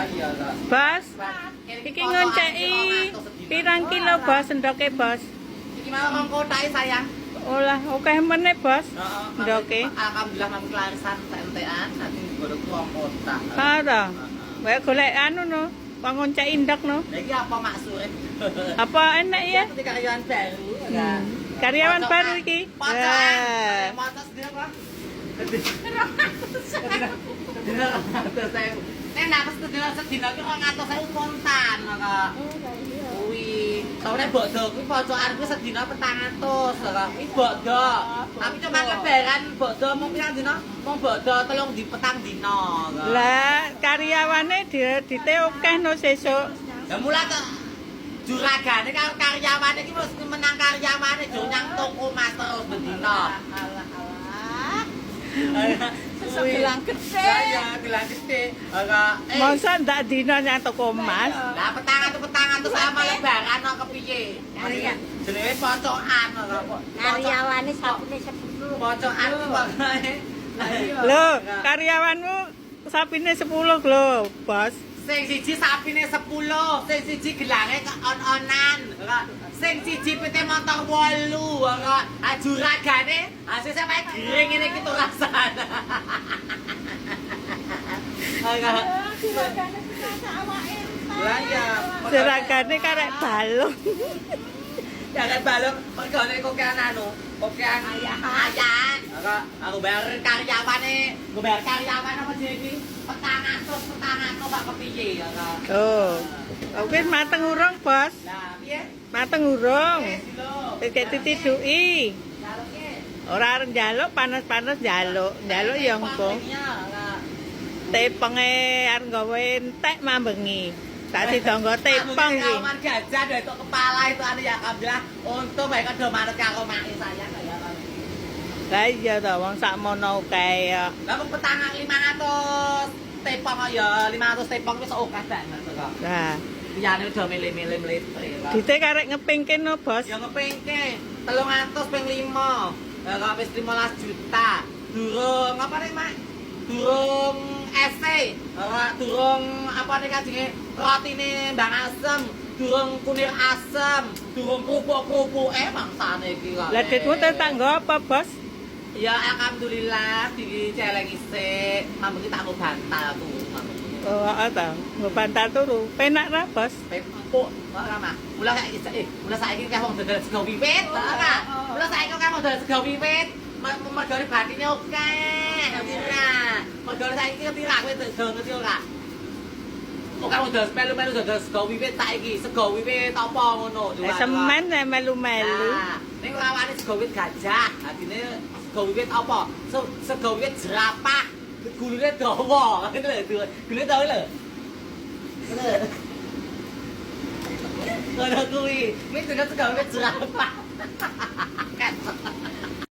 Lah iya lah. Bos, iki ngonceki pirang kilo bos sendoke bos? Iki mau mengkotai sayang. Olah akeh meneh bos. Heeh. Ndoke. Alhamdulillah mami kelarisan entekan nanti godhog wong kota. Karo. Wae golek anu no, wong ngonceki ndok no. Lah iki apa maksudnya? Apa enak ya? Seperti karyawan baru. Enggak. Karyawan baru iki. Pocokan. Motos dia apa? Nek nak sedina ki 200.000 kontan kok. Kuwi. Soale bodho kuwi pocokan kuwi sedina 400 kok. Iki bodho. Tapi cuma lebaran bodho mung pirang dina? Mung bodho 3 di petang dina kok. Lah karyawane dite akeh no sesuk. Ya mulai ke juragane karo karyawane iki wis menang karyawane jo nyang toko Mas terus bendina. Gelang gede. Ya, gelang gede. Agak Masa ndak dina nyang toko Mas. lah petang-petang sama lebaran kok kepiye? Karya. Jenenge pocokan kok. Karyawane sapune 10. Pocokan pokoke. Lho, karyawanmu sapine 10 lho, Bos. Sing siji sapine 10, sing siji gelange on-onan. Sing siji pete motor 8, kok juragane hasil sampe giring ngene iki to rasane. Juragane sekasa awake. Lah ya, Seragane karek balung. jangan balong pergone kokean anu, kokean ayahan. Aku bayar karyawane, gue bayar karyawan apa sih iki? Petang atus Pak kepiye ya, Kak? Oh. Oke, mateng urung, Bos? Lah, piye? Mateng urung. Lho. Titik titiduki. Jaluke. Ora arep njaluk panas-panas njaluk. Njaluk ya engko. Tepenge arep gawe entek mambengi. Tak ditonggo tepeng iki. Kawan gajah dari itu kepala itu anu ya alhamdulillah untung baik ada manut karo maki saya ya. Lah iya to wong sakmono kae ya. Lah mung petangan 500 tepong ya 500 tepong wis akeh banget kok. Nah, Liyane udah milih-milih melitre. dite karek ngepingke no, Bos. Ya ngepengke 300 ping 5. Lah kok wis 15 juta. Durung apa nih, Mak? Durung SC. Ora durung apa nih kajenge rotine Mbang Asem. Durung kunir asem, durung kerupuk-kerupuk mangsane iki kok. Lah ditmu tetangga apa, Bos? Ya alhamdulillah diceleng isik. Mambu tak mau bantal aku. Oh, ta. Nggo bantal turu. Penak ra, Bos? Empuk, ora mah. Mula saiki kaya wong dodol sego wiwit, ora. Mula saiki kaya wong dodol sego wiwit. Mergane batine akeh. Ora. Mergane saiki ketira kowe dodol ngerti ora? Kok wong dodol melu-melu dodol sego wiwit saiki, sego wiwit apa ngono. Semen melu-melu. Ning rawane sego wiwit gajah, adine sego wiwit apa? Sego wiwit jerapah. Gulune dawa. Ngene lho, gulune dawa lho. Ngono. Ngono kuwi. Wis sego wiwit jerapah.